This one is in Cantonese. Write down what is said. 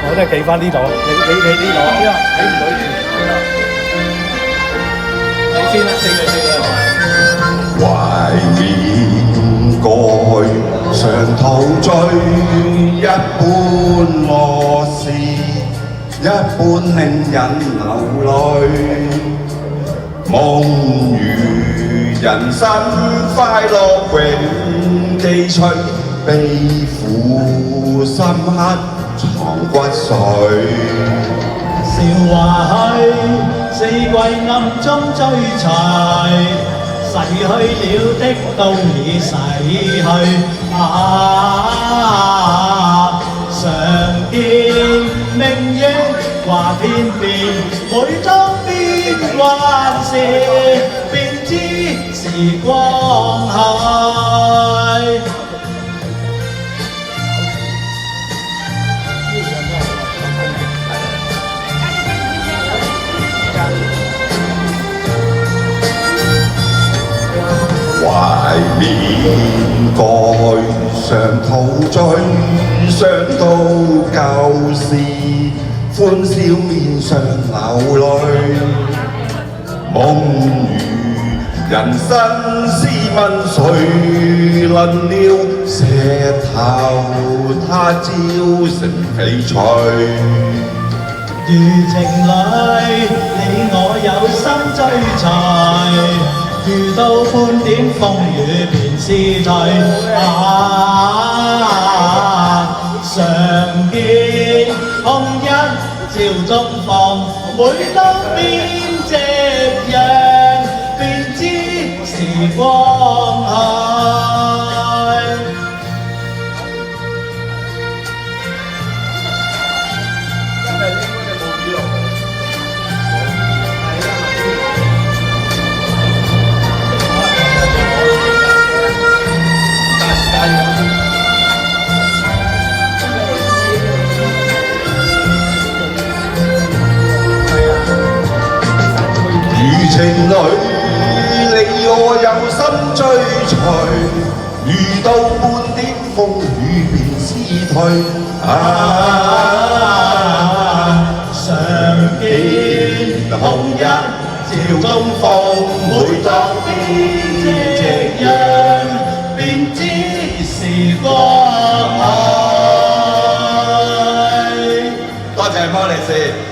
我都係企翻呢度，你呢度，因為睇唔到呢條。你先啦，四個。懷緬過去，常陶醉一般樂事，一般令人流淚。夢如人生快樂永記取，悲苦深刻藏骨髓。韶華去，四季暗中追隨，逝去了的都已逝去。常見明月話天邊，每當變幻時，便知時光去。懷緬過去，常陶醉，想到舊事，歡笑面上流淚。夢如人生試問誰論了石頭，他朝成翡翠。如情侶，你我有心追隨。遇到半點風雨便消退。常見紅日照中放，每當變夕陽，便知時光去。情侶，你我有心追隨，遇到半點風雨便消退。常見紅日照中放，每當變夕陽，便知時光去。多謝幫你先。